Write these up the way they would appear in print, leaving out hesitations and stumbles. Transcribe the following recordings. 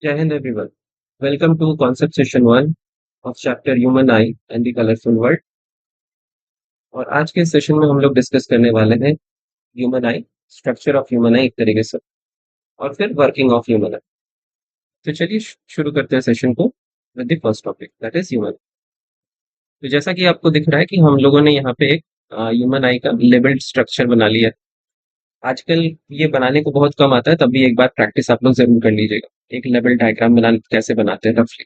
Jai Hind everyone. Welcome to concept session 1 of chapter Human Eye and the Colorful World. और आज के session में हम लोग डिस्कस करने वाले हैं human I, structure of human आई एक तरीके से, और फिर वर्किंग ऑफ ह्यूमन आई। तो चलिए शुरू करते हैं सेशन को with the first topic that is human. तो जैसा कि आपको दिख रहा है कि हम लोगों ने यहाँ पे एक ह्यूमन आई का लेबल्ड स्ट्रक्चर बना लिया है। आजकल ये बनाने को बहुत कम आता है, तब भी एक बार प्रैक्टिस आप लोग जरूर कर लीजिएगा। एक लेबल डायग्राम बनाने कैसे बनाते हैं रफली।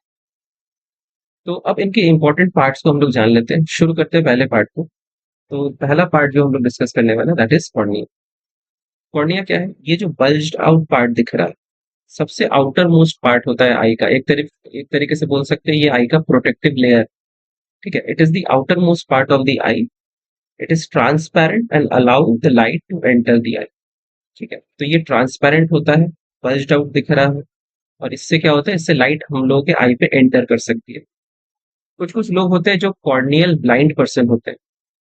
तो अब इनके इंपॉर्टेंट पार्ट्स को हम लोग जान लेते हैं। शुरू करते हैं पहले पार्ट को। तो पहला पार्ट जो हम लोग डिस्कस करने वाले हैं दैट इज कॉर्निया। कॉर्निया क्या है? ये जो बल्ज्ड आउट पार्ट दिख रहा है, सबसे आउटर मोस्ट पार्ट होता है आई का। एक तरीके से बोल सकते हैं ये आई का प्रोटेक्टिव लेयर। ठीक है, it is the outer most part of the eye. It is transparent and allow the light to enter the eye. ठीक है, तो ये ट्रांसपेरेंट होता है, बल्ज्ड आउट दिख रहा है, और इससे क्या होता है, इससे लाइट हम लोगों के आई पे एंटर कर सकती है। कुछ कुछ लोग होते हैं जो कॉर्नियल ब्लाइंड पर्सन होते हैं,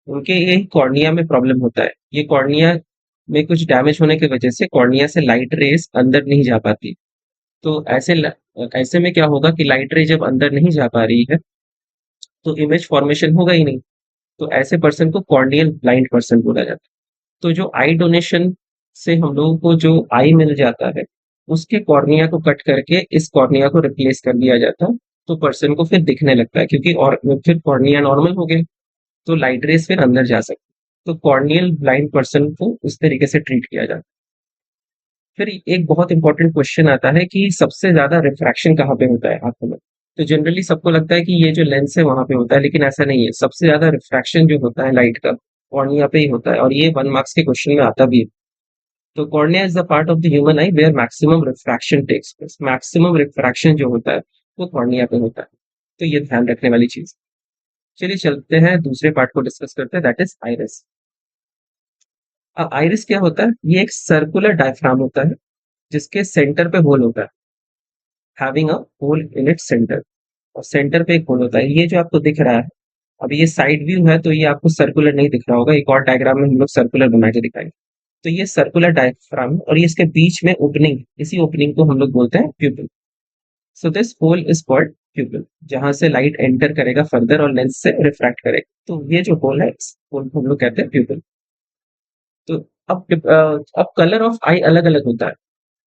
उनके ये कॉर्निया में प्रॉब्लम होता है। ये कॉर्निया में कुछ डैमेज होने की वजह से कॉर्निया से लाइट रेज अंदर नहीं जा पाती। तो ऐसे में क्या होगा कि लाइट रे जब अंदर नहीं जा पा रही है तो इमेज फॉर्मेशन होगा ही नहीं। तो ऐसे पर्सन को कॉर्नियल ब्लाइंड पर्सन बोला जाता है। तो जो आई डोनेशन से हम लोगों को जो आई मिल जाता है, उसके कॉर्निया को कट करके इस कॉर्निया को रिप्लेस कर दिया जाता है। तो पर्सन को फिर दिखने लगता है, क्योंकि और फिर कॉर्निया नॉर्मल हो गया, तो लाइट रेज फिर अंदर जा सकती है। तो कॉर्नियल ब्लाइंड पर्सन को उस तरीके से ट्रीट किया जाता है। फिर एक बहुत इंपॉर्टेंट क्वेश्चन आता है कि सबसे ज्यादा रिफ्रैक्शन कहाँ पे होता है आंखों में। तो जनरली सबको लगता है कि ये जो लेंस है वहां पे होता है, लेकिन ऐसा नहीं है। सबसे ज्यादा रिफ्रैक्शन जो होता है लाइट का, कॉर्निया पे ही होता है, और ये 1 मार्क्स के क्वेश्चन में आता भी है। तो cornea is the part of the human eye where maximum refraction takes place. Maximum refraction जो होता है वो कॉर्निया पे होता है। तो ये ध्यान रखने वाली चीज। चलिए चलते हैं दूसरे पार्ट को डिस्कस करते हैं दैट इज आइरिस। अब आइरिस क्या होता है? ये एक सर्कुलर डायफ्राम होता है जिसके सेंटर पे होल होता है, having a hole in its centre. और सेंटर पे एक होल होता है। ये जो आपको दिख रहा है, अब ये साइड व्यू है तो ये आपको सर्कुलर नहीं दिख रहा होगा। एक और डायग्राम में हम लोग सर्कुलर बना के दिखाएंगे। तो ये सर्कुलर डायफ्राम और ये इसके बीच में ओपनिंग, इसी ओपनिंग को हम लोग बोलते हैं pupil. So this hole is called pupil, जहां से लाइट एंटर करेगा फर्दर और लेंस से रिफ्रैक्ट करेगा। तो ये जो होल है इस होल को हम लोग कहते हैं प्यूपिल। तो अब कलर ऑफ आई अलग अलग होता है।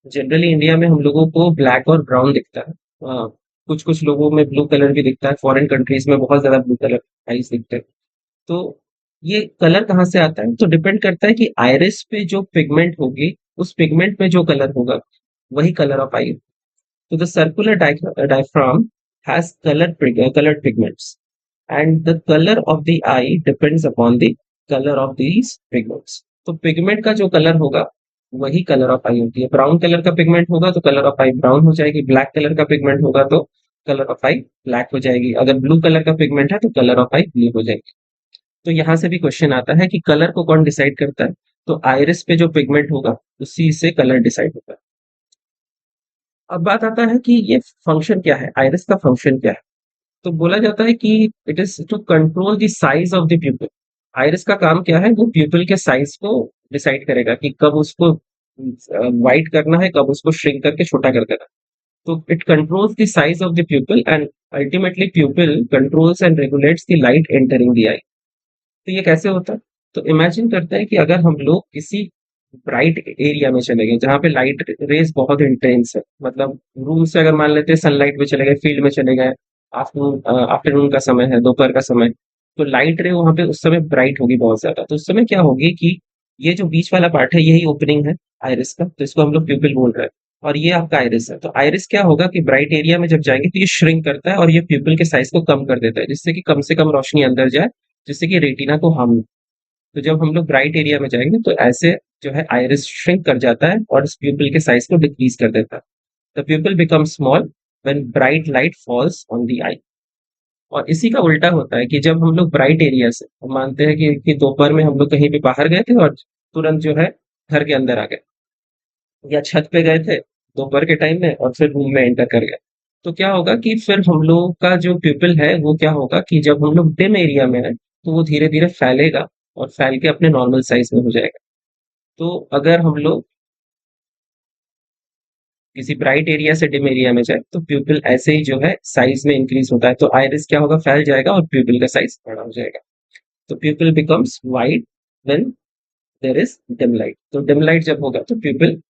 जनरली इंडिया में हम लोगों को ब्लैक और ब्राउन दिखता है। कुछ कुछ लोगों में ब्लू कलर भी दिखता है। फॉरेन कंट्रीज में बहुत ज्यादा ब्लू कलर आईज दिखते हैं। तो ये कलर कहाँ से आता है? तो डिपेंड करता है कि आइरिस पे जो पिगमेंट होगी, उस पिगमेंट में जो कलर होगा वही कलर ऑफ आई। तो the circular diaphragm has colored pigments, and the color of the eye depends upon the color of these pigments. तो पिगमेंट का जो कलर होगा वही कलर ऑफ आई होती है। ब्राउन कलर का पिगमेंट होगा तो कलर ऑफ आई ब्राउन हो जाएगी। ब्लैक कलर का पिगमेंट होगा तो कलर ऑफ आई ब्लैक हो जाएगी। अगर ब्लू कलर का पिगमेंट है तो कलर ऑफ आई ब्लू हो जाएगी। तो यहाँ से भी क्वेश्चन आता है कि कलर को कौन डिसाइड करता है? तो आइरिस पे जो पिगमेंट होगा उसी से कलर डिसाइड होता है। अब बात आता है कि ये फंक्शन क्या है, आइरिस का फंक्शन क्या है। तो बोला जाता है कि it is to control the size of the pupil. Iris का काम क्या है? वो प्यूपिल के साइज को डिसाइड करेगा कि कब उसको वाइट करना है, कब उसको श्रिंक करके छोटा कर देना है। तो it controls the size of the pupil and ultimately pupil controls and regulates the light entering the eye. तो ये कैसे होता है? तो इमेजिन करते हैं कि अगर हम लोग किसी ब्राइट एरिया में चले गए जहाँ पे लाइट रेज बहुत इंटेंस है, मतलब रूम से अगर मान लेते हैं सनलाइट में चले गए, फील्ड में चले गए, आफ्टरनून का समय है, दोपहर का समय, तो लाइट रे वहां पे उस समय ब्राइट होगी बहुत ज्यादा। तो उस समय क्या होगी कि ये जो बीच वाला पार्ट है यही ओपनिंग है आइरिस का, तो इसको हम लोग प्यूपिल बोल रहे हैं। और ये आपका आइरिस है। तो आइरिस क्या होगा कि ब्राइट एरिया में जब जाएंगे तो ये श्रिंक करता है और ये प्यूपिल के साइज को कम कर देता है, जिससे कि कम से कम रोशनी अंदर जाए, जिससे कि रेटिना को हार्म। तो जब हम लोग ब्राइट एरिया में जाएंगे तो ऐसे जो है आइरिस श्रिंक कर जाता है और इस प्यूपिल के साइज को डिक्रीज कर देता है। The pupil become small when bright light falls on the eye. और इसी का उल्टा होता है कि जब हम लोग ब्राइट एरिया से, हम मानते हैं कि दोपहर में हम लोग कहीं पे बाहर गए थे और तुरंत जो है घर के अंदर आ गए, या छत पे गए थे दोपहर के टाइम में और फिर रूम में एंटर कर गए, तो क्या होगा कि फिर हम लोग का जो प्यूपिल है वो क्या होगा कि जब हम लोग डिम एरिया में है तो वो धीरे धीरे फैलेगा और फैल के अपने नॉर्मल साइज में हो जाएगा। तो अगर हम लोग किसी ब्राइट एरिया से डिम एरिया में जाए तो प्यूपिल ऐसे ही जो है साइज में इंक्रीज होता है, तो आइरिस क्या होगा, फैल जाएगा और प्यूपिल का साइज बड़ा हो जाएगा। तो pupil becomes wide when there is dim light. तो डिम लाइट जब होगा तो प्यूपिल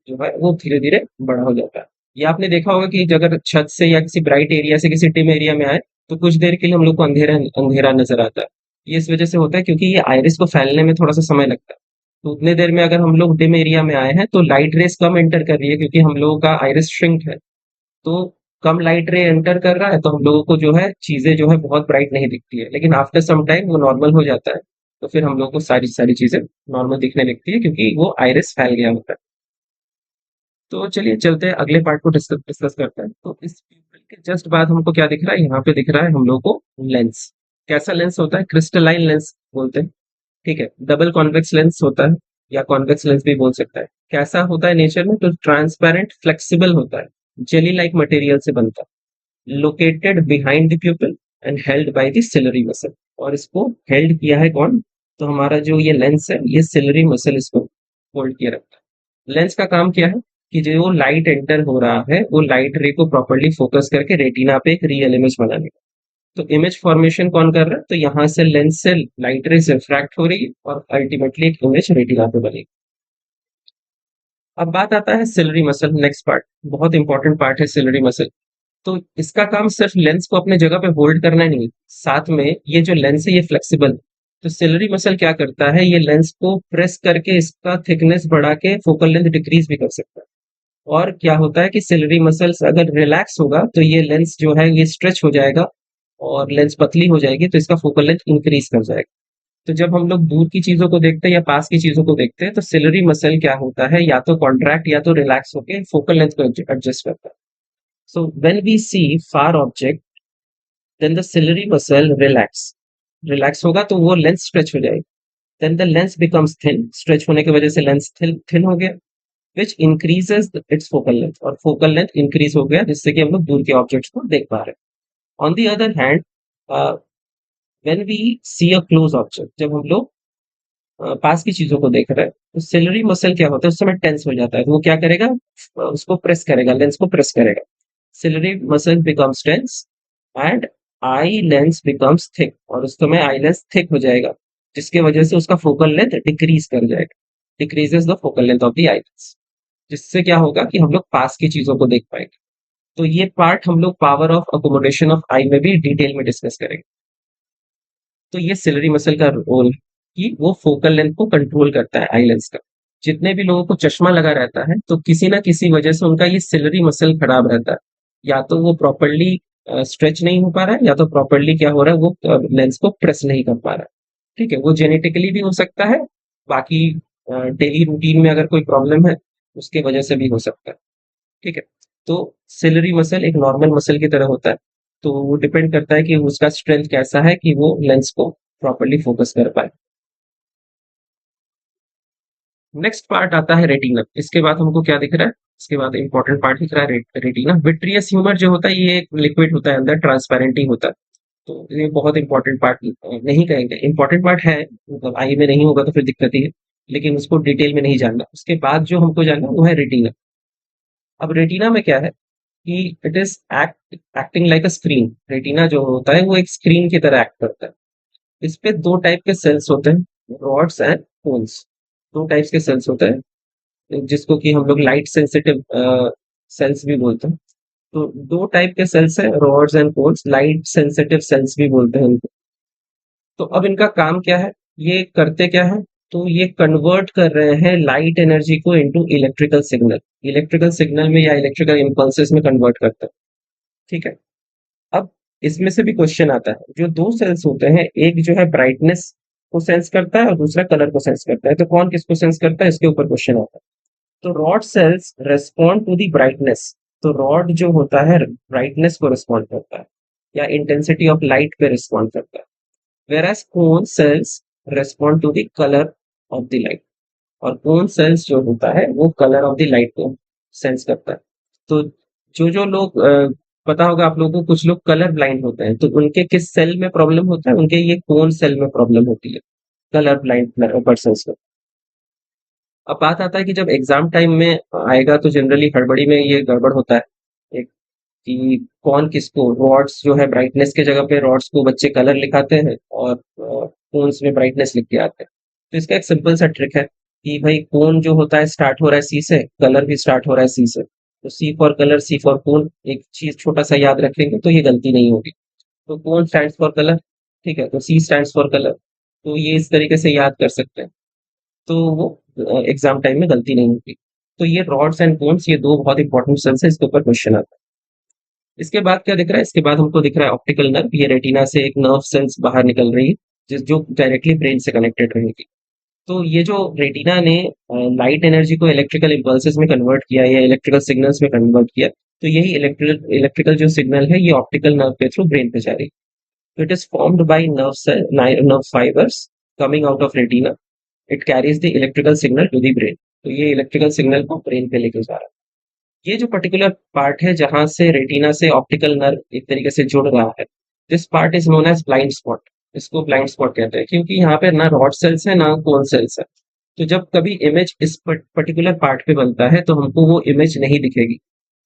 जो है वो धीरे धीरे बड़ा हो जाता है। ये आपने देखा होगा कि अगर छत से या किसी ब्राइट एरिया से किसी डिम एरिया में आए तो कुछ देर के लिए हम लोग को अंधेरा अंधेरा नजर आता है। ये इस वजह से होता है क्योंकि ये आइरिस को फैलने में थोड़ा सा समय लगता है। तो उतने देर में अगर हम लोग डिम एरिया में आए हैं तो लाइट रेस कम एंटर कर रही है क्योंकि हम लोगों का आइरिस श्रिंक है। तो कम लाइट रे एंटर कर रहा है तो हम लोगों को जो है चीजें जो है बहुत ब्राइट नहीं दिखती है, लेकिन आफ्टर सम टाइम वो नॉर्मल हो जाता है। तो फिर हम लोग को सारी सारी चीजें नॉर्मल दिखने लगती है क्योंकि वो आइरिस फैल गया होता है। तो चलिए चलते हैं अगले पार्ट को डिस्कस डिस्कस करते हैं। तो इस pupil के जस्ट बाद हमको क्या दिख रहा है, यहाँ पे दिख रहा है हम लोग को लेंस। कैसा लेंस होता है, क्रिस्टलाइन लेंस बोलते हैं। ठीक है, डबल कॉन्वेक्स लेंस होता है या कॉन्वेक्स लेंस भी बोल सकता है। कैसा होता है नेचर में, तो ट्रांसपेरेंट फ्लेक्सिबल होता है, जेली लाइक मटेरियल से बनता है, located behind the pupil and held by the ciliary muscle. और इसको हेल्ड किया है कौन, तो हमारा जो ये लेंस है ये सिलरी मसल इसको होल्ड किया रखता है। लेंस का काम क्या है कि जो लाइट एंटर हो रहा है वो लाइट रे को प्रॉपर्ली फोकस करके रेटिना पे एक रियल इमेज बनाने का। तो इमेज फॉर्मेशन कौन कर रहा है, तो यहाँ से लेंस से लाइट रेज रिफ्रैक्ट हो रही है और अल्टीमेटली एक इमेज रेटिना पे बनेगी। अब बात आता है सिलरी मसल, नेक्स्ट पार्ट, बहुत इंपॉर्टेंट पार्ट है सिलरी मसल। तो इसका काम सिर्फ लेंस को अपने जगह पे होल्ड करना ही नहीं, साथ में ये जो लेंस है ये फ्लेक्सिबल। तो सिलरी मसल क्या करता है, ये लेंस को प्रेस करके इसका थिकनेस बढ़ा के फोकल लेंथ डिक्रीज भी कर सकता है। और क्या होता है कि सिलरी मसल्स अगर रिलैक्स होगा तो ये लेंस जो है ये स्ट्रेच हो जाएगा और लेंस पतली हो जाएगी तो इसका फोकल लेंथ इंक्रीज कर जाएगा। तो जब हम लोग दूर की चीजों को देखते हैं या पास की चीजों को देखते हैं तो सिलरी मसल क्या होता है, या तो कॉन्ट्रैक्ट या तो रिलैक्स होकर फोकल लेंथ को एडजस्ट करता है। So when we see far object then the ciliary muscle relax, relax होगा तो वो लेंस स्ट्रेच हो जाएगी। Then the lens becomes thin, stretch होने की वजह से लेंस थिन थिन हो गया, which increases its focal length, और focal length increase हो गया जिससे कि हम लोग दूर के ऑब्जेक्ट्स को देख पा रहे हैं। On the other hand, uh, when we see a close object, जब हम लोग पास की चीजों को देख रहे हैं तो सिलरी मसल क्या होता है उस समय टेंस हो जाता है, तो वो क्या करेगा, उसको प्रेस करेगा, लेंस को प्रेस करेगा। Ciliary muscle becomes tense and eye lens becomes thick, और उस समय आई लेंस थिक हो जाएगा जिसकी वजह से उसका फोकल लेंथ डिक्रीज कर जाएगा, decreases the focal length of the eye lens, जिससे क्या होगा कि हम लोग पास की चीजों को देख पाएंगे। तो ये पार्ट हम लोग पावर ऑफ अकोमोडेशन ऑफ आई में भी डिटेल में डिस्कस करेंगे। तो ये सिलरी मसल का रोल कि वो फोकल लेंथ को कंट्रोल करता है आई लेंस का। जितने भी लोगों को चश्मा लगा रहता है तो किसी ना किसी वजह से उनका ये सिलरी मसल खराब रहता है, या तो वो प्रॉपरली स्ट्रेच नहीं हो पा रहा है या तो प्रॉपरली क्या हो रहा है वो लेंस को प्रेस नहीं कर पा रहा है। ठीक है, वो जेनेटिकली भी हो सकता है, बाकी डेली रूटीन में अगर कोई प्रॉब्लम है उसके वजह से भी हो सकता है। ठीक है, तो सिलरी मसल एक नॉर्मल मसल की तरह होता है, तो वो डिपेंड करता है कि उसका स्ट्रेंथ कैसा है कि वो लेंस को प्रॉपरली फोकस कर पाए। नेक्स्ट पार्ट आता है रेटिना। इसके बाद हमको क्या दिख रहा है, इसके बाद इंपॉर्टेंट पार्ट दिख रहा है रेटिना। विट्रियस ह्यूमर जो होता है ये एक लिक्विड होता है, अंदर ट्रांसपेरेंट ही होता है। तो ये बहुत इंपॉर्टेंट पार्ट नहीं कहेंगे, इंपॉर्टेंट पार्ट है, मतलब आई में नहीं होगा तो फिर दिक्कत ही है, लेकिन उसको डिटेल में नहीं जानना। उसके बाद जो हमको जानना वो है रेटिना। अब रेटिना में क्या है कि it is acting like a screen. Retina जो होता है वो एक स्क्रीन की तरह एक्ट करता है। इस पे दो टाइप के सेल्स होते हैं, रॉड्स एंड कोन्स। दो टाइप्स के सेल्स होते हैं जिसको कि हम लोग लाइट सेंसिटिव सेल्स भी बोलते हैं। तो दो टाइप के सेल्स हैं, rods and cones, light sensitive cells भी बोलते हैं इनको। तो अब इनका काम क्या है, ये करते क्या है, तो ये कन्वर्ट कर रहे हैं लाइट एनर्जी को into electrical signal, electrical signal में या इलेक्ट्रिकल इम्पल्सेस में कन्वर्ट करते हैं। ठीक है, अब इसमें से भी क्वेश्चन आता है, जो दो सेल्स होते हैं, एक जो है ब्राइटनेस को सेंस करता है और दूसरा कलर को सेंस करता है, तो कौन किसको सेंस करता है इसके ऊपर क्वेश्चन आता है। तो rod cells respond to the brightness, तो रॉड जो होता है ब्राइटनेस को रिस्पॉन्ड करता है या इंटेंसिटी ऑफ लाइट पे रिस्पॉन्ड करता है, whereas cone cells respond to the color of the light, और कोन सेल्स जो होता है वो कलर ऑफ द लाइट को सेंस करता है। तो जो जो लोग पता होगा आप लोगों को, कुछ लोग कलर ब्लाइंड होते हैं, तो उनके किस सेल में प्रॉब्लम होता है, उनके ये कोन सेल में प्रॉब्लम होती है, कलर ब्लाइंड पर्सन को। अब बात आता है कि जब एग्जाम टाइम में आएगा तो जनरली हड़बड़ी में ये गड़बड़ होता है एक, कि कौन किसको रॉड्स जो है ब्राइटनेस के जगह पे रॉड्स को बच्चे कलर लिखाते हैं और कोन्स में ब्राइटनेस लिख के आते हैं। तो इसका एक सिंपल सा ट्रिक है कि भाई कोन जो होता है स्टार्ट हो रहा है सी से, कलर भी स्टार्ट हो रहा है सी से, तो सी फॉर कलर, सी फॉर कोन, एक चीज छोटा सा याद रखेंगे तो ये गलती नहीं होगी। तो कोन स्टैंड्स फॉर कलर, ठीक है, तो सी स्टैंड्स फॉर कलर, तो ये इस तरीके से याद कर सकते हैं। तो वो एग्जाम टाइम में गलती नहीं होगी। तो ये रॉड्स एंड कोन्स, ये दो बहुत इंपॉर्टेंट सेल्स है, इसके ऊपर क्वेश्चन आता है। इसके बाद क्या दिख रहा है, इसके बाद हमको दिख रहा है ऑप्टिकल नर्व, ये रेटिना से एक नर्व सेल्स बाहर निकल रही है जिस जो डायरेक्टली ब्रेन से कनेक्टेड रहेगी। तो ये जो रेटिना ने लाइट एनर्जी को इलेक्ट्रिकल इम्पल्सेस में कन्वर्ट किया या इलेक्ट्रिकल सिग्नल्स में कन्वर्ट किया, तो यही इलेक्ट्रिकल इलेक्ट्रिकल जो सिग्नल है ये ऑप्टिकल नर्व के थ्रू ब्रेन पे जा रही है। तो it is formed by nerve fibres coming out of retina, it carries the electrical signal to the brain. तो ये इलेक्ट्रिकल सिग्नल को ब्रेन पे लेके जा रहा है। ये जो पर्टिकुलर पार्ट है जहां से रेटिना से ऑप्टिकल नर्व एक तरीके से जुड़ रहा है, this part is known as blind spot. इसको ब्लाइंड स्पॉट कहते हैं क्योंकि यहाँ पे ना रॉड सेल्स है ना कोन सेल्स है। तो जब कभी इमेज इस पर्टिकुलर पार्ट पे बनता है तो हमको वो इमेज नहीं दिखेगी।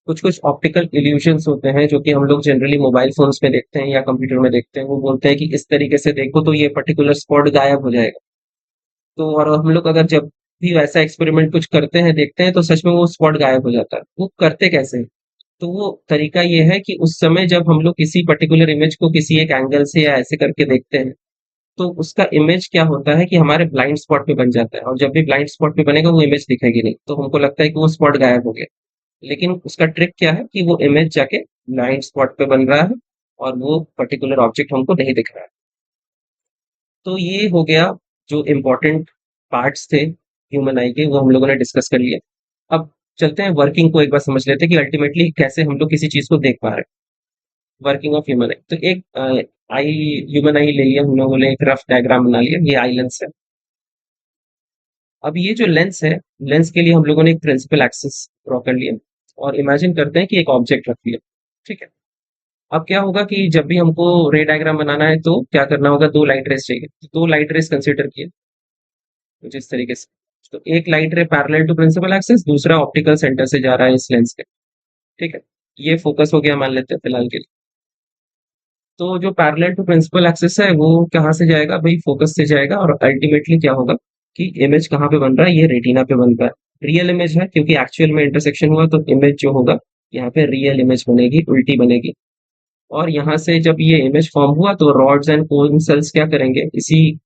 कुछ कुछ ऑप्टिकल इल्यूजन्स होते हैं जो कि हम लोग जनरली मोबाइल फोन्स में देखते हैं या कंप्यूटर में देखते हैं, वो बोलते हैं कि इस तरीके से देखो तो ये पर्टिकुलर स्पॉट गायब हो जाएगा। तो और हम लोग अगर जब भी वैसा एक्सपेरिमेंट कुछ करते हैं देखते हैं तो सच में वो स्पॉट गायब हो जाता है। वो करते कैसे हैं? तो वो तरीका ये है कि उस समय जब हम लोग किसी पर्टिकुलर इमेज को किसी एक एंगल से या ऐसे करके देखते हैं तो उसका इमेज क्या होता है कि हमारे ब्लाइंड स्पॉट पे बन जाता है, और जब भी ब्लाइंड स्पॉट पे बनेगा वो इमेज दिखेगी नहीं, तो हमको लगता है कि वो स्पॉट गायब हो गया। लेकिन उसका ट्रिक क्या है कि वो इमेज जाके ब्लाइंड स्पॉट पे बन रहा है और वो पर्टिकुलर ऑब्जेक्ट हमको नहीं दिख रहा है। तो ये हो गया जो इम्पोर्टेंट पार्ट्स थे ह्यूमन आई के, वो हम लोगों ने डिस्कस कर लिए। अब चलते हैं वर्किंग को एक बार समझ लेते हैं कि अल्टीमेटली कैसे हम लोग किसी चीज को देख पा रहे हैं। वर्किंग ऑफ ह्यूमन आई, तो एक आई ह्यूमन आई ले लिया हम लोगों ने, एक रफ डायग्राम बना लिया, ये आई लेंस है। अब ये जो लेंस है, लेंस के लिए हम लोगों ने एक प्रिंसिपल एक्सिस ड्रॉ कर लिया और इमेजिन करते हैं कि एक ऑब्जेक्ट रख लिया। ठीक है। अब क्या होगा कि जब भी हमको रे डायग्राम बनाना है तो क्या करना होगा, दो लाइट रेस चाहिए, तो दो लाइट रेस कंसिडर किए कुछ इस तरीके से। तो एक light ray parallel to principal axis, दूसरा ऑप्टिकल सेंटर से जा रहा है इस लेंस के। ठीक है, ये फोकस हो गया मान लेते हैं फिलहाल के लिए। तो जो पैरेलल टू प्रिंसिपल एक्सिस है वो कहाँ से जाएगा भाई, फोकस से जाएगा, और अल्टीमेटली क्या होगा कि इमेज कहाँ पे बन रहा है, ये रेटिना पे बन रहा है। रियल इमेज है क्योंकि एक्चुअल में इंटरसेक्शन हुआ, तो इमेज जो होगा यहाँ पे रियल इमेज बनेगी, उल्टी बनेगी। और यहाँ से जब ये इमेज फॉर्म हुआ तो रॉड्स एंड कोन सेल्स क्या करेंगे, इसी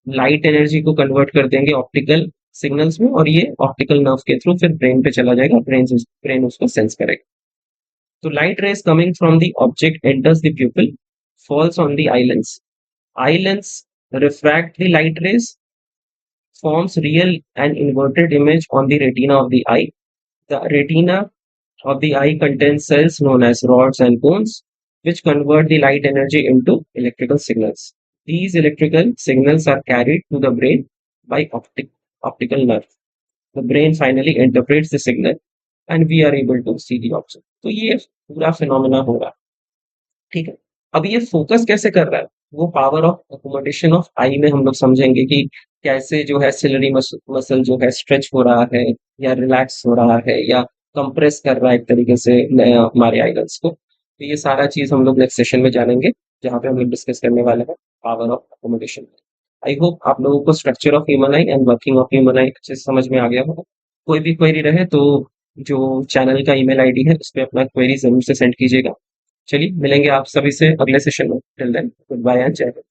लाइट एनर्जी को कन्वर्ट कर देंगे ऑप्टिकल सिग्नल्स में, और ये ऑप्टिकल नर्व के थ्रू फिर ब्रेन पे चला जाएगा, ब्रेन उसको सेंस करेगा। तो light rays coming from the object enters the pupil, falls on the eye lens. Eye lens refract the light rays, forms real and inverted image on the retina of the eye. The retina of the eye contains cells known as rods and cones, which convert the light energy into electrical signals. These electrical signals are carried to the brain by optical nerve. The brain finally interprets the signal and we are able to see the object. तो ये पूरा phenomena हो रहा है। ठीक है। अब ये फोकस कैसे कर रहा है, वो पावर ऑफ अकोमोडेशन ऑफ आई में हम लोग समझेंगे कि कैसे जो है सिलरी मसल जो है स्ट्रेच हो रहा है या रिलैक्स हो रहा है या कंप्रेस कर रहा है एक तरीके से हमारे आइगन्स को। तो ये सारा चीज हम लोग नेक्स्ट सेशन में जानेंगे जहाँ पे हम लोग डिस्कस करने वाले हैं power of accommodation. I hope आप लोगों को structure of human I and working of human आई अच्छे से समझ में आ गया होगा। कोई भी क्वेरी रहे तो जो चैनल का ईमेल आईडी है उस पर अपना क्वेरी जरूर से सेंड कीजिएगा। चलिए मिलेंगे आप सभी से अगले सेशन में। Till then good bye and जय हिंद।